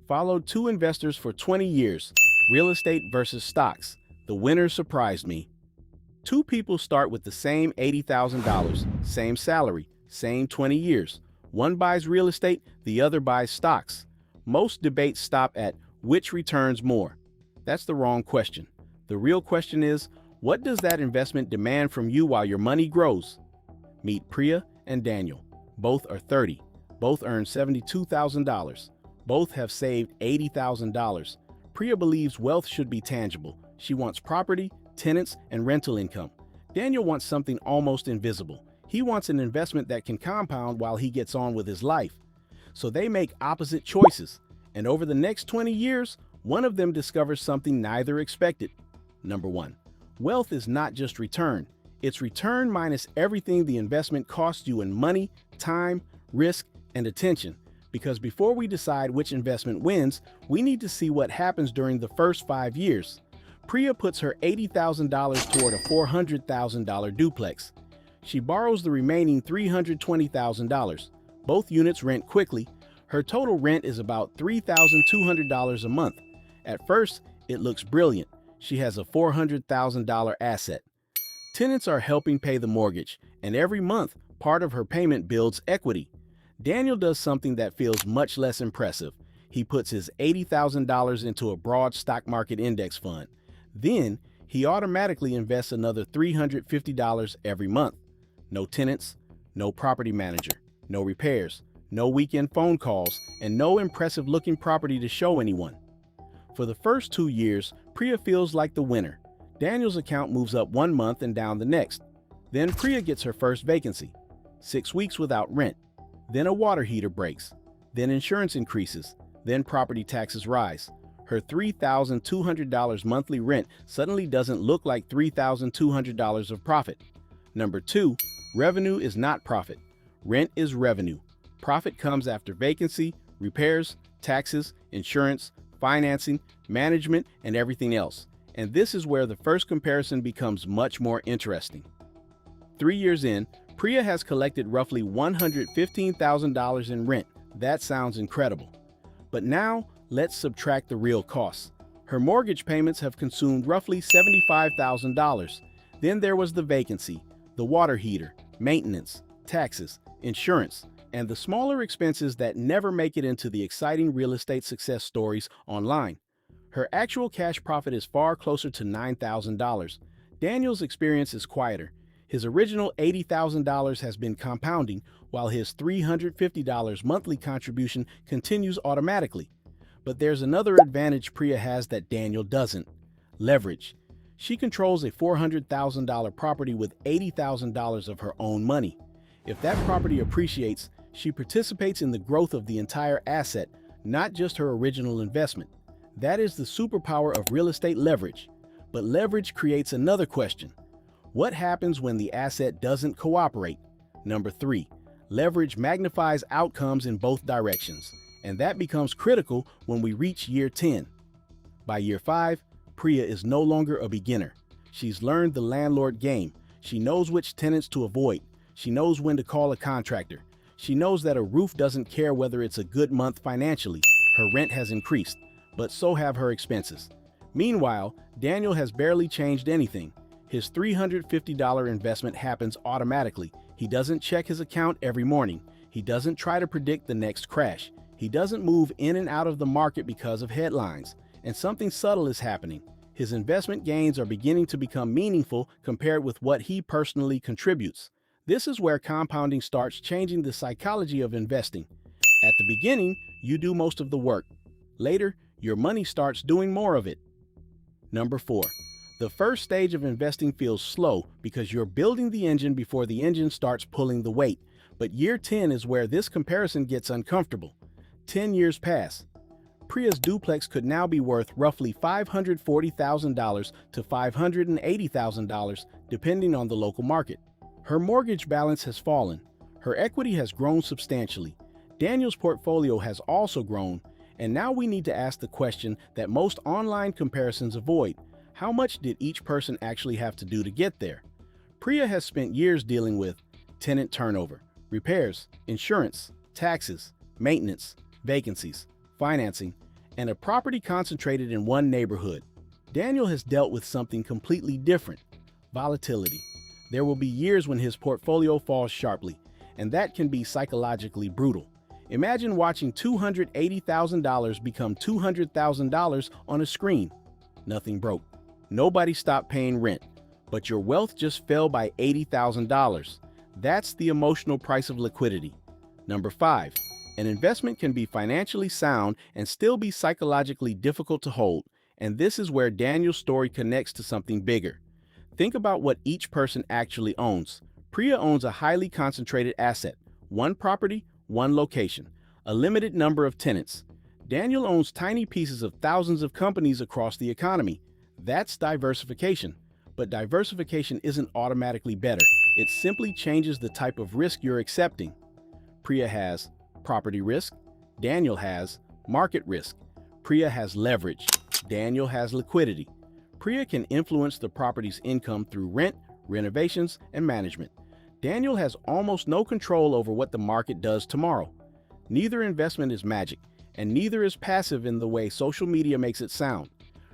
Followed two investors for 20 years, real estate versus stocks. The winner surprised me. Two people start with the same $80,000, same salary, same 20 years. One buys real estate, the other buys stocks. Most debates stop at which returns more. That's the wrong question. The real question is, what does that investment demand from you while your money grows? Meet Priya and Daniel. Both are 30. Both earn $72,000. Both have saved $80,000. Priya believes wealth should be tangible. She wants property, tenants, and rental income. Daniel wants something almost invisible. He wants an investment that can compound while he gets on with his life. So they make opposite choices. And over the next 20 years, one of them discovers something neither expected. Number one, wealth is not just return. It's return minus everything the investment costs you in money, time, risk, and attention. Because before we decide which investment wins, we need to see what happens during the first 5 years. Priya puts her $80,000 toward a $400,000 duplex. She borrows the remaining $320,000. Both units rent quickly. Her total rent is about $3,200 a month. At first, it looks brilliant. She has a $400,000 asset. Tenants are helping pay the mortgage, and every month, part of her payment builds equity. Daniel does something that feels much less impressive. He puts his $80,000 into a broad stock market index fund. Then, he automatically invests another $350 every month. No tenants, no property manager, no repairs, no weekend phone calls, and no impressive-looking property to show anyone. For the first 2 years, Priya feels like the winner. Daniel's account moves up 1 month and down the next. Then Priya gets her first vacancy. 6 weeks without rent. Then a water heater breaks. Then insurance increases. Then property taxes rise. Her $3,200 monthly rent suddenly doesn't look like $3,200 of profit. Number two, revenue is not profit. Rent is revenue. Profit comes after vacancy, repairs, taxes, insurance, financing, management, and everything else. And this is where the first comparison becomes much more interesting. 3 years in, Priya has collected roughly $115,000 in rent. That sounds incredible. But now, let's subtract the real costs. Her mortgage payments have consumed roughly $75,000. Then there was the vacancy, the water heater, maintenance, taxes, insurance, and the smaller expenses that never make it into the exciting real estate success stories online. Her actual cash profit is far closer to $9,000. Daniel's experience is quieter. His original $80,000 has been compounding, while his $350 monthly contribution continues automatically. But there's another advantage Priya has that Daniel doesn't: leverage. She controls a $400,000 property with $80,000 of her own money. If that property appreciates, she participates in the growth of the entire asset, not just her original investment. That is the superpower of real estate leverage. But leverage creates another question. What happens when the asset doesn't cooperate? Number three, leverage magnifies outcomes in both directions. And that becomes critical when we reach year 10. By year 5, Priya is no longer a beginner. She's learned the landlord game. She knows which tenants to avoid. She knows when to call a contractor. She knows that a roof doesn't care whether it's a good month financially. Her rent has increased, but so have her expenses. Meanwhile, Daniel has barely changed anything. His $350 investment happens automatically. He doesn't check his account every morning. He doesn't try to predict the next crash. He doesn't move in and out of the market because of headlines. And something subtle is happening. His investment gains are beginning to become meaningful compared with what he personally contributes. This is where compounding starts changing the psychology of investing. At the beginning, you do most of the work. Later, your money starts doing more of it. Number 4. The first stage of investing feels slow because you're building the engine before the engine starts pulling the weight. But year 10 is where this comparison gets uncomfortable. 10 years pass. Priya's duplex could now be worth roughly $540,000 to $580,000, depending on the local market. Her mortgage balance has fallen. Her equity has grown substantially. Daniel's portfolio has also grown. And now we need to ask the question that most online comparisons avoid. How much did each person actually have to do to get there? Priya has spent years dealing with tenant turnover, repairs, insurance, taxes, maintenance, vacancies, financing, and a property concentrated in one neighborhood. Daniel has dealt with something completely different: volatility. There will be years when his portfolio falls sharply, and that can be psychologically brutal. Imagine watching $280,000 become $200,000 on a screen. Nothing broke. Nobody stopped paying rent, but your wealth just fell by $80,000. That's the emotional price of liquidity. Number 5, an investment can be financially sound and still be psychologically difficult to hold, and this is where Daniel's story connects to something bigger. Think about what each person actually owns. Priya owns a highly concentrated asset: one property, one location, a limited number of tenants. Daniel owns tiny pieces of thousands of companies across the economy. That's diversification. But diversification isn't automatically better. It simply changes the type of risk you're accepting. Priya has property risk. Daniel has market risk. Priya has leverage. Daniel has liquidity. Priya can influence the property's income through rent, renovations, and management. Daniel has almost no control over what the market does tomorrow. Neither investment is magic, and neither is passive in the way social media makes it sound.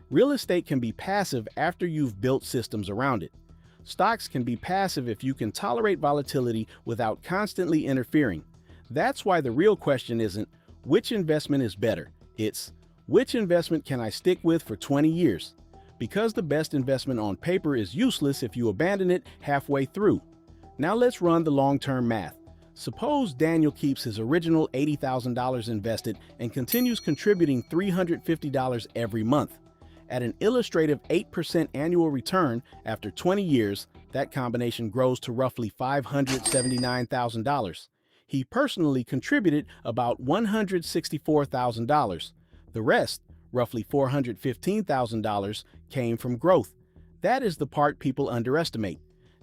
Real estate can be passive after you've built systems around it. Stocks can be passive if you can tolerate volatility without constantly interfering. That's why the real question isn't which investment is better. It's which investment can I stick with for 20 years? Because the best investment on paper is useless if you abandon it halfway through. Now let's run the long-term math. Suppose Daniel keeps his original $80,000 invested and continues contributing $350 every month. At an illustrative 8% annual return after 20 years, that combination grows to roughly $579,000. He personally contributed about $164,000. The rest, roughly $415,000, came from growth. That is the part people underestimate.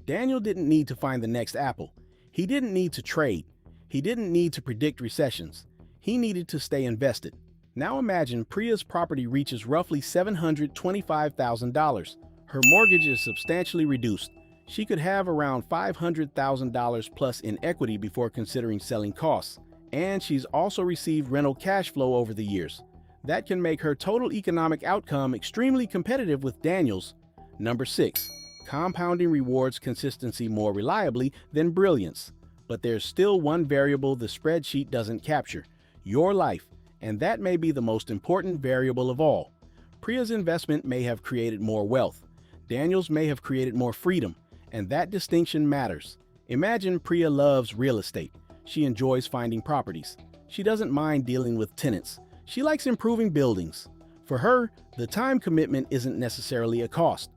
Daniel didn't need to find the next Apple. He didn't need to trade. He didn't need to predict recessions. He needed to stay invested. Now imagine Priya's property reaches roughly $725,000. Her mortgage is substantially reduced. She could have around $500,000 plus in equity before considering selling costs. And she's also received rental cash flow over the years. That can make her total economic outcome extremely competitive with Daniel's. Number 6. Compounding rewards consistency more reliably than brilliance. But there's still one variable the spreadsheet doesn't capture: your life. And that may be the most important variable of all. Priya's investment may have created more wealth. Daniel's may have created more freedom. And that distinction matters. Imagine Priya loves real estate. She enjoys finding properties. She doesn't mind dealing with tenants. She likes improving buildings. For her, the time commitment isn't necessarily a cost.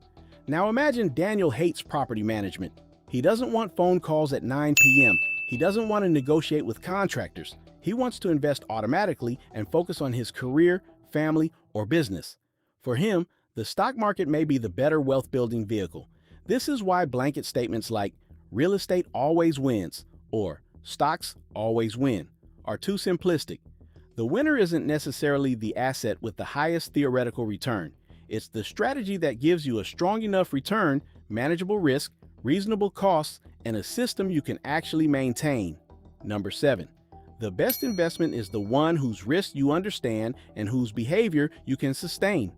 Now imagine Daniel hates property management. He doesn't want phone calls at 9 p.m. He doesn't want to negotiate with contractors. He wants to invest automatically and focus on his career, family, or business. For him, the stock market may be the better wealth-building vehicle. This is why blanket statements like "real estate always wins" or "stocks always win" are too simplistic. The winner isn't necessarily the asset with the highest theoretical return. It's the strategy that gives you a strong enough return, manageable risk, reasonable costs, and a system you can actually maintain. Number 7. The best investment is the one whose risk you understand and whose behavior you can sustain.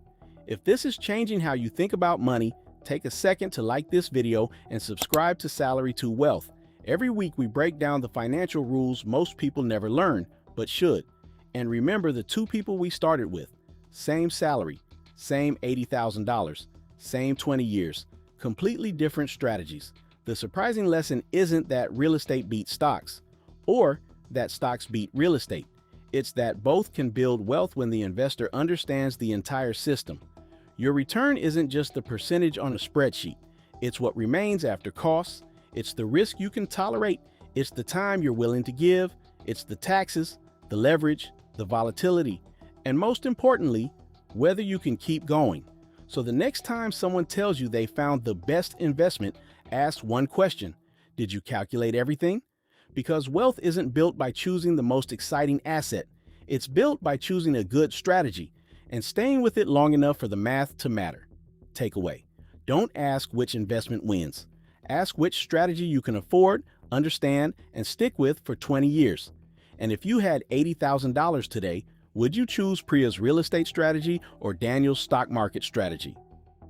If this is changing how you think about money, take a second to like this video and subscribe to Salary to Wealth. Every week we break down the financial rules most people never learn, but should. And remember the two people we started with: same salary, same $80,000, same 20 years, completely different strategies. The surprising lesson isn't that real estate beats stocks, or that stocks beat real estate. It's that both can build wealth when the investor understands the entire system. Your return isn't just the percentage on a spreadsheet. It's what remains after costs. It's the risk you can tolerate. It's the time you're willing to give. It's the taxes, the leverage, the volatility, and most importantly, whether you can keep going. So the next time someone tells you they found the best investment, ask one question: did you calculate everything? Because wealth isn't built by choosing the most exciting asset. It's built by choosing a good strategy and staying with it long enough for the math to matter. Takeaway: don't ask which investment wins. Ask which strategy you can afford, understand, and stick with for 20 years. And if you had $80,000 today, Would you choose Priya's real estate strategy or Daniel's stock market strategy?